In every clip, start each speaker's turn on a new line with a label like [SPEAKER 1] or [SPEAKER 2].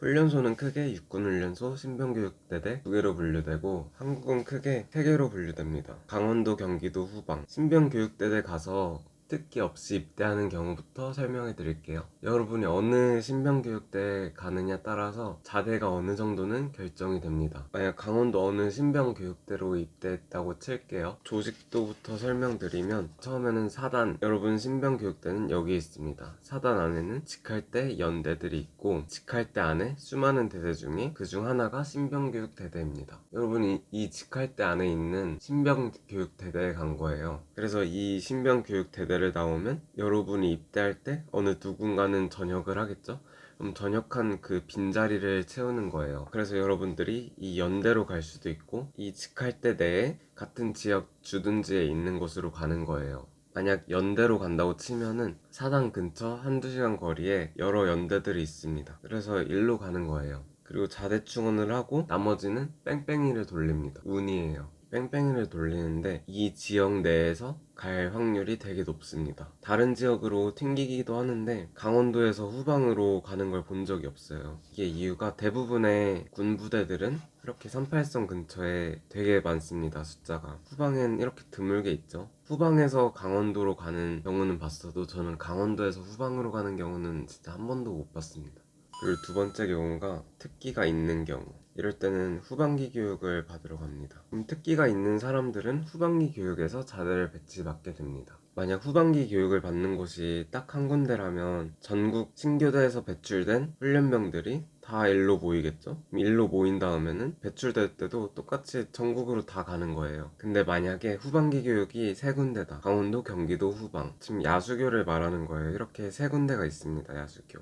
[SPEAKER 1] 훈련소는 크게 육군훈련소, 신병교육대대 두 개로 분류되고 한국은 크게 세 개로 분류됩니다. 강원도, 경기도, 후방. 신병교육대대 가서 특기 없이 입대하는 경우부터 설명해 드릴게요. 여러분이 어느 신병교육대에 가느냐 따라서 자대가 어느 정도는 결정이 됩니다. 만약 강원도 어느 신병교육대로 입대했다고 칠게요. 조직도부터 설명드리면 처음에는 사단, 여러분 신병교육대는 여기 있습니다. 사단 안에는 직할대 연대들이 있고 직할대 안에 수많은 대대 중에 그 중 하나가 신병교육대대입니다. 여러분이 이 직할대 안에 있는 신병교육대대에 간 거예요. 그래서 이 신병교육대대를 나오면 여러분이 입대할 때 어느 누군가는 전역을 하겠죠? 그럼 전역한 그 빈자리를 채우는 거예요. 그래서 여러분들이 이 연대로 갈 수도 있고 이 직할대 내에 같은 지역 주둔지에 있는 곳으로 가는 거예요. 만약 연대로 간다고 치면은 사당 근처 한두 시간 거리에 여러 연대들이 있습니다. 그래서 일로 가는 거예요. 그리고 자대 충원을 하고 나머지는 뺑뺑이를 돌립니다. 운이에요. 뺑뺑이를 돌리는데 이 지역 내에서 갈 확률이 되게 높습니다. 다른 지역으로 튕기기도 하는데 강원도에서 후방으로 가는 걸 본 적이 없어요. 이게 이유가 대부분의 군부대들은 이렇게 38선 근처에 되게 많습니다. 숫자가. 후방엔 이렇게 드물게 있죠. 후방에서 강원도로 가는 경우는 봤어도 저는 강원도에서 후방으로 가는 경우는 진짜 한 번도 못 봤습니다. 그리고 두 번째 경우가 특기가 있는 경우. 이럴 때는 후반기 교육을 받으러 갑니다. 그럼 특기가 있는 사람들은 후반기 교육에서 자대를 배치받게 됩니다. 만약 후반기 교육을 받는 곳이 딱 한 군데라면 전국 신교대에서 배출된 훈련병들이 다 일로 모이겠죠? 일로 모인 다음에는 배출될 때도 똑같이 전국으로 다 가는 거예요. 근데 만약에 후반기 교육이 세 군데다. 강원도, 경기도, 후방. 지금 야수교를 말하는 거예요. 이렇게 세 군데가 있습니다. 야수교.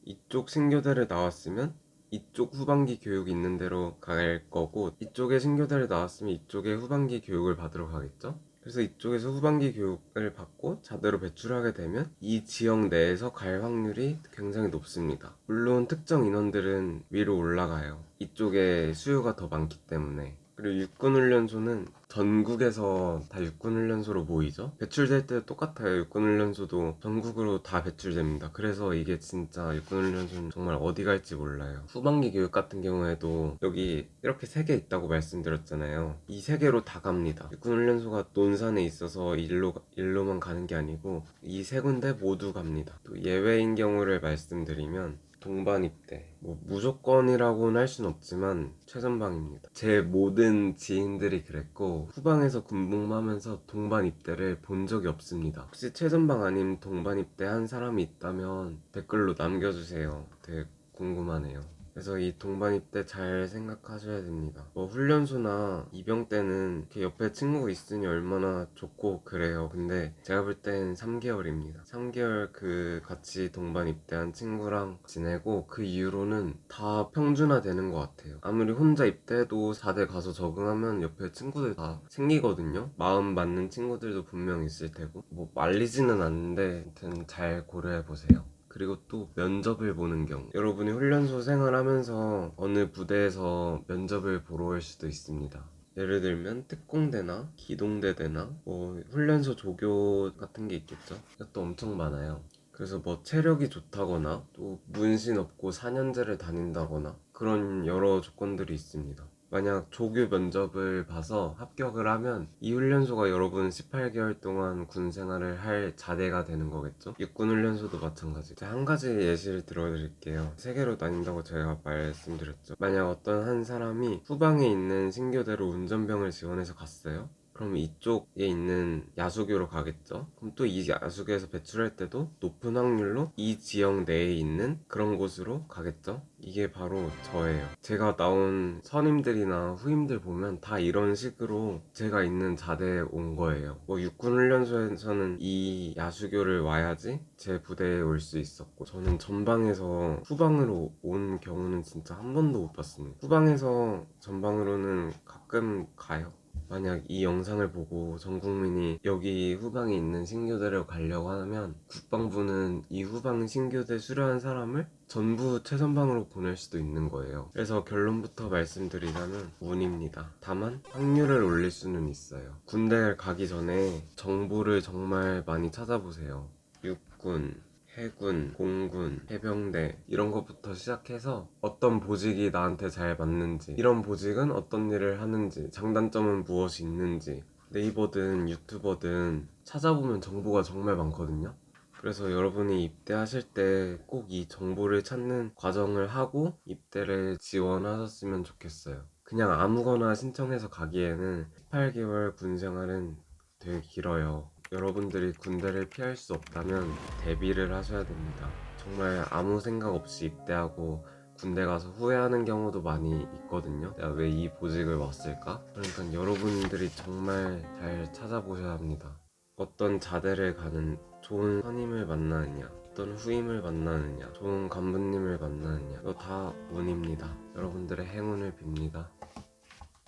[SPEAKER 1] 이쪽 신교대를 나왔으면 이쪽 후반기 교육이 있는 데로 갈 거고 이쪽에 신교대를 나왔으면 이쪽에 후반기 교육을 받으러 가겠죠? 그래서 이쪽에서 후반기 교육을 받고 자대로 배출하게 되면 이 지역 내에서 갈 확률이 굉장히 높습니다. 물론 특정 인원들은 위로 올라가요. 이쪽에 수요가 더 많기 때문에. 그리고 육군훈련소는 전국에서 다 육군훈련소로 모이죠. 배출될 때 똑같아요. 육군훈련소도 전국으로 다 배출됩니다. 그래서 이게 진짜 육군훈련소는 정말 어디 갈지 몰라요. 후반기 교육 같은 경우에도 여기 이렇게 세 개 있다고 말씀드렸잖아요. 이 세 개로 다 갑니다. 육군훈련소가 논산에 있어서 일로만 가는 게 아니고 이 세 군데 모두 갑니다. 또 예외인 경우를 말씀드리면 동반 입대 무조건이라고는 할 순 없지만 최전방입니다. 제 모든 지인들이 그랬고 후방에서 군복무하면서 동반 입대를 본 적이 없습니다. 혹시 최전방 아님 동반 입대 한 사람이 있다면 댓글로 남겨주세요. 되게 궁금하네요. 그래서 이 동반 입대 잘 생각하셔야 됩니다. 훈련소나 입영 때는 이렇게 옆에 친구가 있으니 얼마나 좋고 그래요. 근데 제가 볼 땐 3개월입니다. 3개월 그 같이 동반 입대한 친구랑 지내고 그 이후로는 다 평준화 되는 것 같아요. 아무리 혼자 입대해도 4대 가서 적응하면 옆에 친구들 다 생기거든요. 마음 맞는 친구들도 분명 있을 테고 말리지는 않는데 아무튼 잘 고려해보세요. 그리고 또 면접을 보는 경우, 여러분이 훈련소 생활하면서 어느 부대에서 면접을 보러 올 수도 있습니다. 예를 들면 특공대나 기동대대나 훈련소 조교 같은 게 있겠죠. 이것도 엄청 많아요. 그래서 체력이 좋다거나 또 문신 없고 4년제를 다닌다거나 그런 여러 조건들이 있습니다. 만약 조교 면접을 봐서 합격을 하면 이 훈련소가 여러분 18개월 동안 군 생활을 할 자대가 되는 거겠죠? 육군 훈련소도 마찬가지. 제가 한 가지 예시를 들어드릴게요. 세 개로 나뉜다고 제가 말씀드렸죠. 만약 어떤 한 사람이 후방에 있는 신교대로 운전병을 지원해서 갔어요. 그럼 이쪽에 있는 야수교로 가겠죠. 그럼 또 이 야수교에서 배출할 때도 높은 확률로 이 지역 내에 있는 그런 곳으로 가겠죠. 이게 바로 저예요. 제가 나온 선임들이나 후임들 보면 다 이런 식으로 제가 있는 자대에 온 거예요. 육군훈련소에서는 이 야수교를 와야지 제 부대에 올 수 있었고, 저는 전방에서 후방으로 온 경우는 진짜 한 번도 못 봤습니다. 후방에서 전방으로는 가끔 가요. 만약 이 영상을 보고 전 국민이 여기 후방에 있는 신교대로 가려고 하면 국방부는 이 후방 신교대 수료한 사람을 전부 최선방으로 보낼 수도 있는 거예요. 그래서 결론부터 말씀드리자면 운입니다. 다만 확률을 올릴 수는 있어요. 군대를 가기 전에 정보를 정말 많이 찾아보세요. 육군, 해군, 공군, 해병대 이런 것부터 시작해서 어떤 보직이 나한테 잘 맞는지, 이런 보직은 어떤 일을 하는지, 장단점은 무엇이 있는지 네이버든 유튜버든 찾아보면 정보가 정말 많거든요. 그래서 여러분이 입대하실 때 꼭 이 정보를 찾는 과정을 하고 입대를 지원하셨으면 좋겠어요. 그냥 아무거나 신청해서 가기에는 18개월 군 생활은 되게 길어요. 여러분들이 군대를 피할 수 없다면 대비를 하셔야 됩니다. 정말 아무 생각 없이 입대하고 군대 가서 후회하는 경우도 많이 있거든요. 내가 왜 이 보직을 왔을까? 그러니까 여러분들이 정말 잘 찾아보셔야 합니다. 어떤 자대를 가는, 좋은 선임을 만나느냐, 어떤 후임을 만나느냐, 좋은 간부님을 만나느냐, 이거 다 운입니다. 여러분들의 행운을 빕니다.